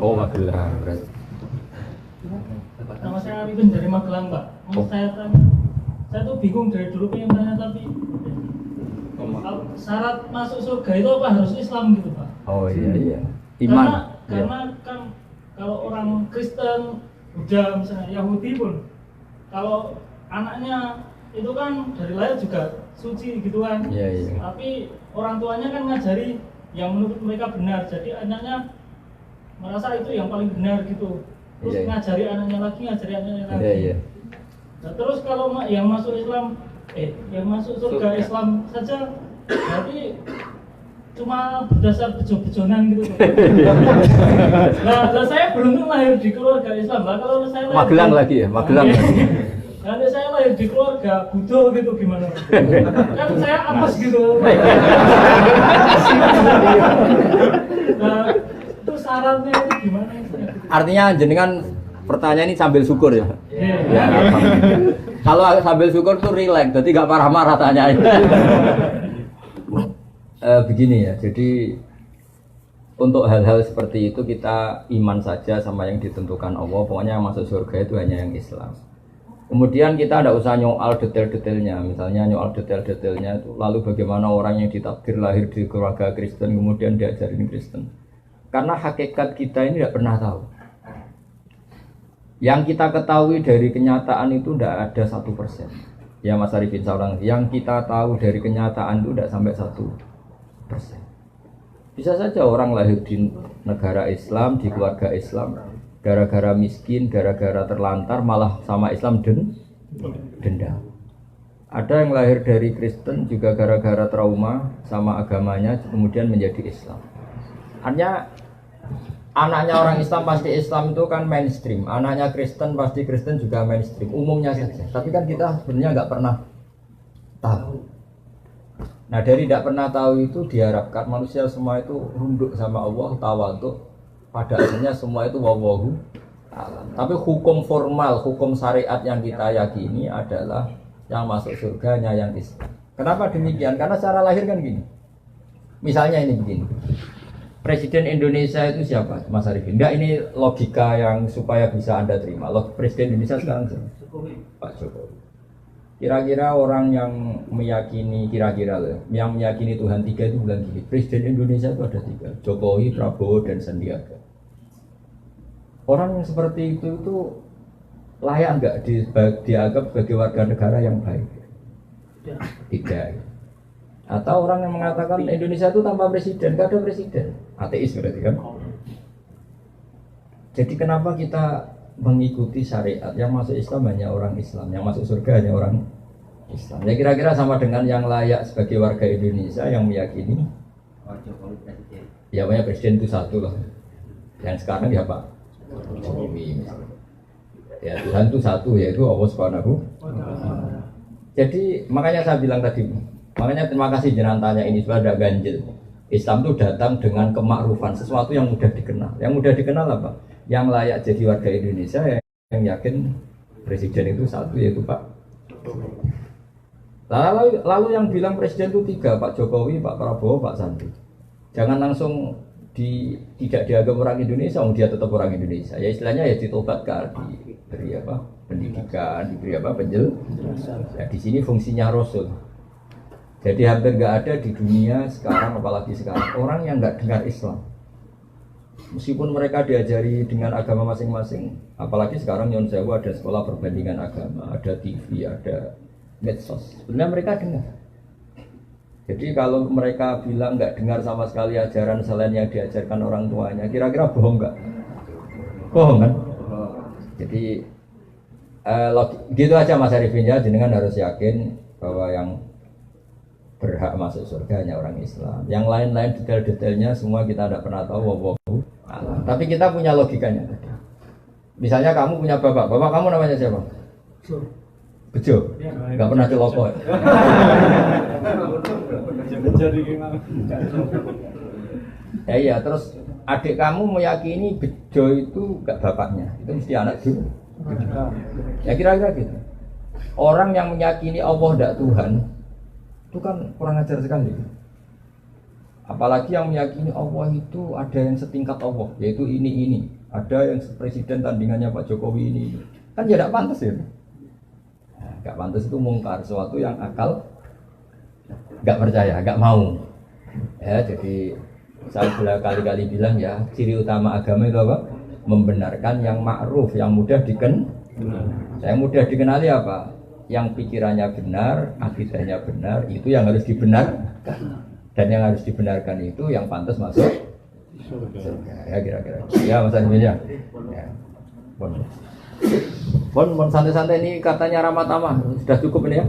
Oh, Magelang berarti. Nama saya Arifin dari Magelang, Pak. Saya tanya, saya tuh bingung dari dulu pengen tanya tapi syarat masuk surga itu apa harus Islam gitu, Pak? Oh iya. Iman. Karena kan kalau orang Kristen, Buddha, misalnya Yahudi pun, kalau anaknya itu kan dari lahir juga suci gitu kan. Iya. Tapi orang tuanya kan ngajari yang menurut mereka benar. Jadi anaknya merasa itu yang paling benar gitu. Terus ngajari anaknya lagi. Iya. Nah, terus kalau yang masuk Islam, yang masuk surga Islam saja, berarti cuma berdasar bejo-bejonan gitu. Nah, saya beruntung lahir di keluarga Islam. Lah kalau saya Magelang lagi ya, Magelang. Nanti saya lahir di keluarga Buddha gitu gimana? Kan saya apes gitu. Nah, itu syaratnya itu gimana? Artinya jenengan pertanyaan ini sambil syukur ya. Ya. Kalau sambil syukur tuh relax, jadi nggak marah-marah tanyain. Begini ya, jadi untuk hal-hal seperti itu kita iman saja sama yang ditentukan Allah. Pokoknya yang masuk surga itu hanya yang Islam. Kemudian kita tidak usah nyoal detail-detailnya. Misalnya nyoal detail-detailnya itu lalu bagaimana orang yang ditakdir lahir di keluarga Kristen kemudian diajarin Kristen. Karena hakikat kita ini tidak pernah tahu. Yang kita ketahui dari kenyataan itu tidak ada 1%. Ya Mas Arifin seorang yang kita tahu dari kenyataan itu tidak sampai 1%. Bisa saja orang lahir di negara Islam, di keluarga Islam, gara-gara miskin, gara-gara terlantar malah sama Islam denda. Ada yang lahir dari Kristen juga gara-gara trauma sama agamanya kemudian menjadi Islam. Hanya anaknya orang Islam pasti Islam itu kan mainstream, anaknya Kristen pasti Kristen juga mainstream, umumnya saja. Tapi kan kita sebenarnya nggak pernah tahu. Nah dari tidak pernah tahu itu diharapkan manusia semua itu runduk sama Allah, tawadhu. Pada akhirnya semua itu wallahu a'lam. Tapi hukum formal, hukum syariat yang kita yakini adalah yang masuk surganya yang Islam. Kenapa demikian? Karena secara lahir kan gini. Misalnya ini begini. Presiden Indonesia itu siapa? Mas Arifin. Enggak, ini logika yang supaya bisa Anda terima. Presiden Indonesia sekarang siapa? Pak Jokowi. Kira-kira orang yang meyakini yang meyakini Tuhan tiga itu bilang gini, Presiden Indonesia itu ada 3, Jokowi, Prabowo, dan Sandiaga. Orang yang seperti itu layak enggak dianggap sebagai warga negara yang baik? Tidak. Atau orang yang mengatakan Indonesia itu tanpa presiden, enggak ada presiden, ateis berarti kan? Jadi kenapa kita mengikuti syariat yang masuk Islam hanya orang Islam, yang masuk surga hanya orang Islam? Ya kira-kira sama dengan yang layak sebagai warga Indonesia yang meyakini Jokowi presiden. Ya banyak presiden itu satu lah. Yang sekarang ya Pak Jokowi. Ya Tuhan itu satu, yaitu Allah Subhanahu. Jadi makanya saya bilang tadi, makanya terima kasih jenengan tanya ini sudah ada ganjil. Islam itu datang dengan kemakrufan, sesuatu yang mudah dikenal. Yang mudah dikenal apa? Yang layak jadi warga Indonesia yang yakin presiden itu satu, yaitu Pak Jokowi. Lalu yang bilang presiden itu 3, Pak Jokowi, Pak Prabowo, Pak Sandi. Jangan langsung tidak dianggap orang Indonesia, dia tetap orang Indonesia. Ya istilahnya ya ditobatkan, diberi apa? Pendidikan, diberi apa? Penjelasan. Ya di sini fungsinya Rasul. Jadi hampir nggak ada di dunia sekarang, apalagi sekarang, orang yang nggak dengar Islam. Meskipun mereka diajari dengan agama masing-masing, apalagi sekarang Nyon Sewu ada sekolah perbandingan agama, ada TV, ada medsos. Sebenarnya mereka dengar. Jadi kalau mereka bilang nggak dengar sama sekali ajaran selain yang diajarkan orang tuanya, kira-kira bohong nggak? Bohong kan? Jadi gitu aja Mas Arifin ya, jenengan harus yakin bahwa yang berhak masuk surga hanya orang Islam. Yang lain-lain detail-detailnya semua kita tidak pernah tahu. Tapi kita punya logikanya. Misalnya kamu punya bapak kamu namanya siapa? Bejo. Enggak pernah celoko. Ya iya, terus adik kamu meyakini Bejo itu enggak bapaknya. Itu mesti anak dulu. Ya kira-kira gitu. Orang yang meyakini Allah tidak Tuhan itu kan kurang ajar sekali. Apalagi yang meyakini Allah itu ada yang setingkat Allah, yaitu ini. Ada yang presiden tandingannya Pak Jokowi ini. Kan ya tidak pantas ya. Gak pantas itu mungkar, sesuatu yang akal gak percaya, gak mau. Ya, jadi saya sudah kali-kali bilang ya, ciri utama agama itu apa? Membenarkan yang ma'ruf, yang mudah Saya mudah dikenali apa? Yang pikirannya benar, akidahnya benar, itu yang harus dibenarkan. Dan yang harus dibenarkan itu yang pantas masuk surga. Ya kira-kira. Ya Mas Arifin ya. Bon santai-santai ini katanya Ramadhan sudah cukup ini ya.